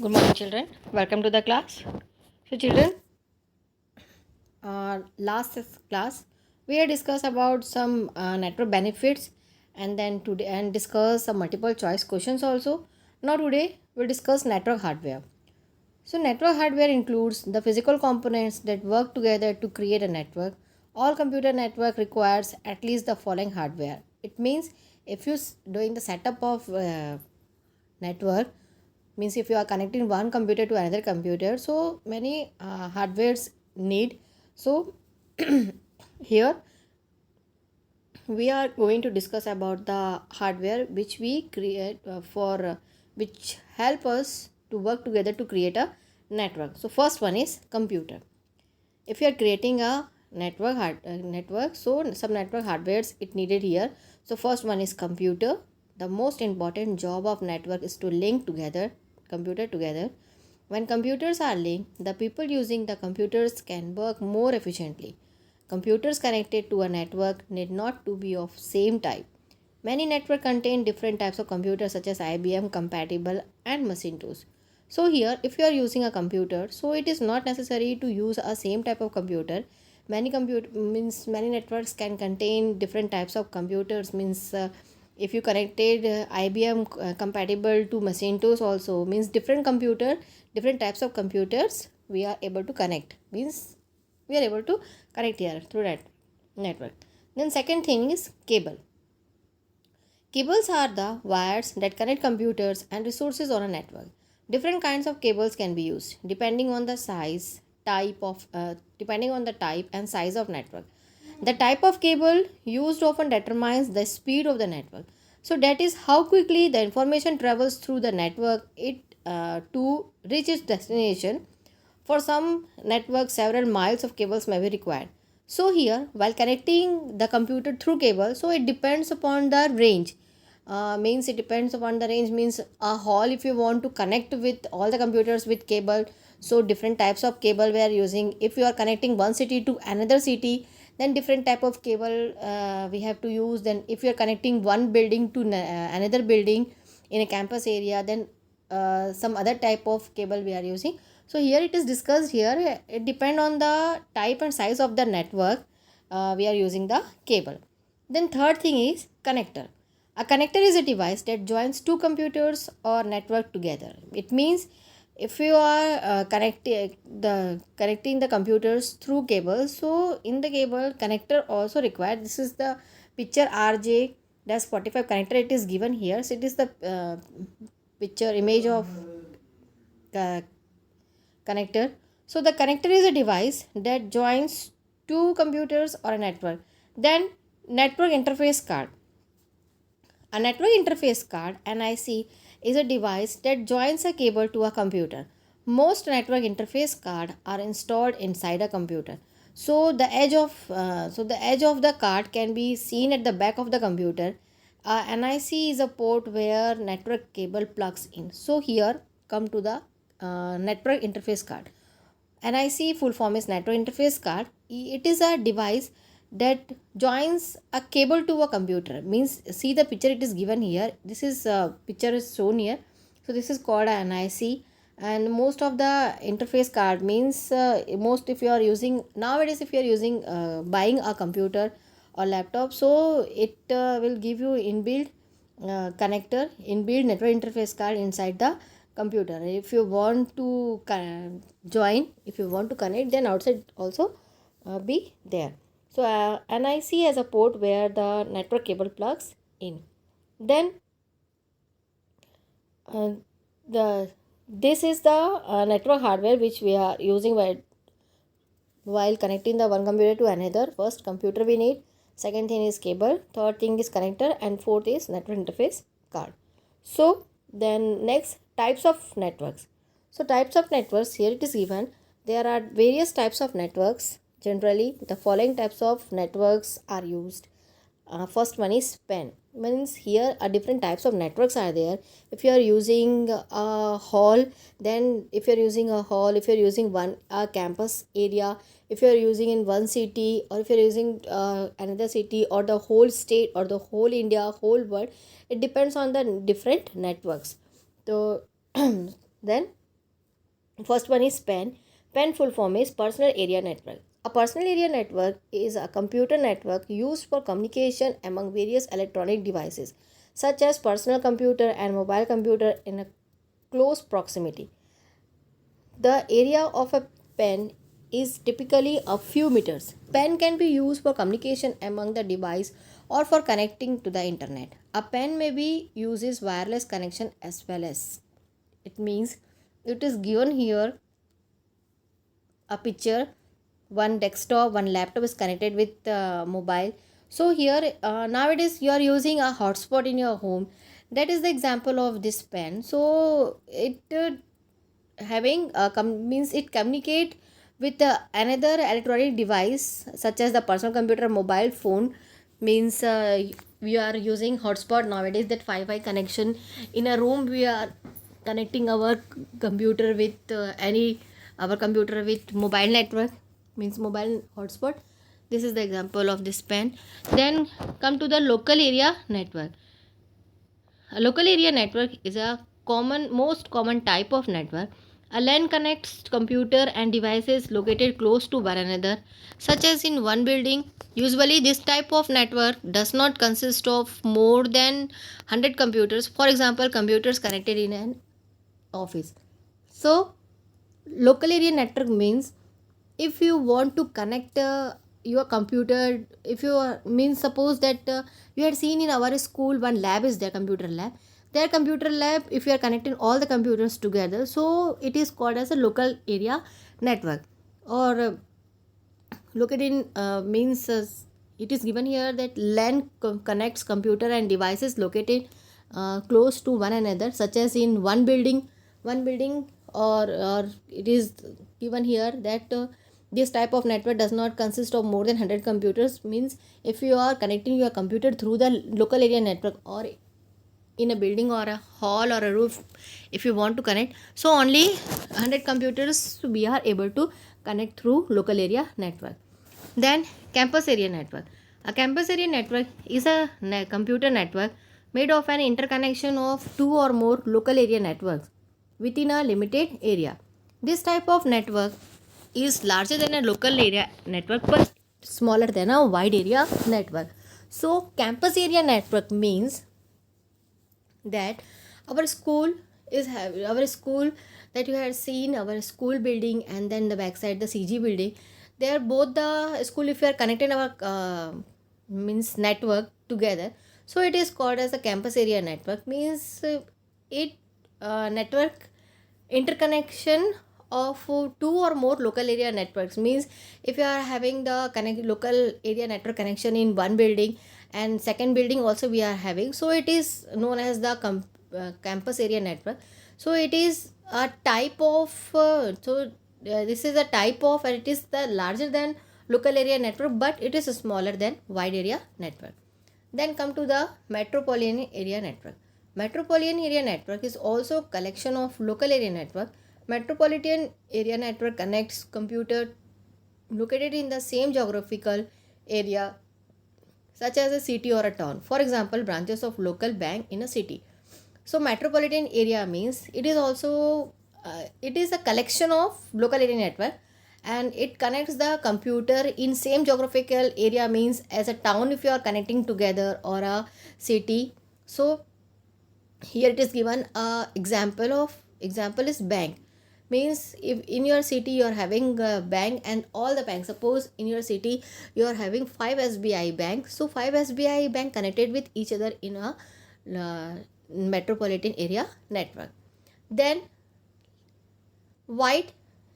Good morning, children. Welcome to the class. So, children, last class we had discussed about some network benefits, and then today and discuss some multiple choice questions also. Now today we'll discuss network hardware. So, network hardware includes the physical components that work together to create a network. All computer network requires at least the following hardware. It means if you doing the setup of network, means if you are connecting one computer to another computer, so many hardwares need. So here we are going to discuss about the hardware which we create for which help us to work together to create a network. So first one is computer. If you are creating a network, so some network hardwares it needed here. So first one is computer. The most important job of network is to link together computer together. When computers are linked, the people using the computers can work more efficiently. Computers connected to a network need not to be of same type. Many networks contain different types of computers such as IBM compatible and Macintosh. So here if you are using a computer, so it is not necessary to use a same type of computer. Many computer means many networks can contain different types of computers, means if you connected IBM compatible to Macintosh also, means different types of computers we are able to connect, means we are able to connect here through that network. Then second thing is cable. Cables are the wires that connect computers and resources on a network. Different kinds of cables can be used depending on the depending on the type and size of network. The type of cable used often determines the speed of the network. So that is how quickly the information travels through the network it to reach its destination. For some networks, several miles of cables may be required. So here, while connecting the computer through cable, so it depends upon the range. Means it depends upon the range, means a hall if you want to connect with all the computers with cable, so different types of cable we are using. If you are connecting one city to another city, then different type of cable we have to use. Then if you are connecting one building to another building in a campus area, then some other type of cable we are using. So here it is discussed here, it depend on the type and size of the network we are using the cable. Then third thing is connector. A connector is a device that joins two computers or network together. It means if you are connecting the computers through cable, so in the cable connector also required. This is the picture RJ-45 connector it is given here. So it is the picture image of uh, connector. So the connector is a device that joins two computers or a network. Then network interface card. A network interface card (NIC) is a device that joins a cable to a computer. Most network interface cards are installed inside a computer. So the edge of the card can be seen at the back of the computer. NIC is a port where network cable plugs in. So here come to the network interface card. NIC full form is network interface card. It is a device that joins a cable to a computer. Means see the picture it is given here. This is picture is shown here. So this is called an NIC, and most of the interface card means most if you are using nowadays, if you are using buying a computer or laptop, so it will give you inbuilt inbuilt network interface card inside the computer. If you want to join, if you want to connect, then outside also be there. So NIC has a port where the network cable plugs in. Then uh, the this is the network hardware which we are using while connecting the one computer to another. First computer we need, second thing is cable, third thing is connector, and fourth is network interface card. So then next, types of networks. So types of networks, here it is given. There are various types of networks. Generally the following types of networks are used. First one is span. Means here are different types of networks are there. If you are using a hall, then if you are using a hall, if you are using one campus area, if you are using in one city, or if you are using another city, or the whole state, or the whole India, whole world, it depends on the different networks. So then First one is PAN. PAN full form is Personal Area Network. A personal area network is a computer network used for communication among various electronic devices, such as personal computer and mobile computer in a close proximity. The area of a pen is typically a few meters. Pen can be used for communication among the device or for connecting to the internet. A pen may be uses wireless connection as well as. It means it is given here a picture, one desktop, one laptop is connected with mobile. So here nowadays you are using a hotspot in your home. That is the example of this pen. So it having means it communicate with another electronic device such as the personal computer, mobile phone. Means we are using hotspot nowadays, that Wi-Fi connection in a room. We are connecting our computer with any our computer with mobile network, means mobile hotspot. This is the example of this pen. Then come to the local area network. A local area network is a most common type of network. A LAN connects computer and devices located close to one another, such as in one building. Usually, this type of network does not consist of more than 100 computers. For example, computers connected in an office. So, local area network means if you want to connect your computer, if you means suppose that you had seen in our school one lab is there, computer lab. Their computer lab, if you are connecting all the computers together, so it is called as a local area network. Or located in means it is given here that LAN connects computer and devices located close to one another, such as in one building. Or it is given here that this type of network does not consist of more than 100 computers. Means if you are connecting your computer through the local area network, or in a building or a hall or a roof, if you want to connect, so only 100 computers we are able to connect through local area network. Then campus area network. A campus area network is a computer network made of an interconnection of two or more local area networks within a limited area. This type of network is larger than a local area network but smaller than a wide area network. So campus area network means that our school is having our school, that you had seen our school building, and then the backside the CG building. They are both the school. If you are connected our means network together, so it is called as a campus area network. Means it network interconnection of two or more local area networks. Means if you are having the local area network connection in one building, and second building also we are having, so it is known as the campus area network. So it is a type of this is a type of, and it is the larger than local area network, but it is smaller than wide area network. Then come to the metropolitan area network. Metropolitan area network is also collection of local area network. Metropolitan area network connects computer located in the same geographical area, such as a city or a town. For example, branches of local bank in a city. So metropolitan area means it is also it is a collection of local area network, and it connects the computer in same geographical area, means as a town if you are connecting together, or a city. So here it is given a example is bank. Means if in your city you are having a bank, and all the banks, suppose in your city you are having 5 SBI bank, so 5 SBI bank connected with each other in a metropolitan area network. Then wide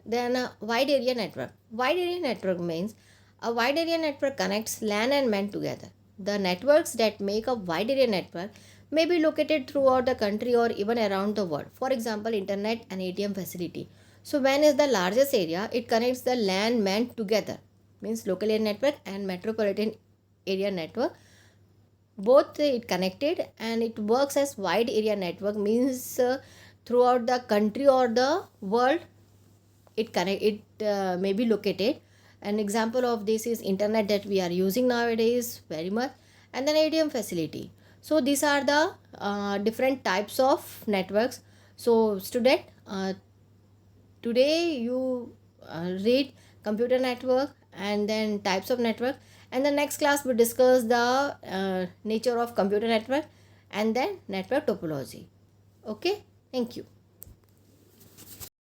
wide area network. Wide area network means a wide area network connects LAN and MAN together. The networks that make a wide area network may be located throughout the country or even around the world. For example, internet and ATM facility. So WAN is the largest area. It connects the LAN MAN together. Means local area network and metropolitan area network, both it connected, and it works as wide area network. Means throughout the country or the world it may be located. An example of this is internet that we are using nowadays very much, and then ATM facility. So these are the different types of networks. So student, Today you read computer network and then types of network, and the next class we discuss the nature of computer network and then network topology. Okay, thank you.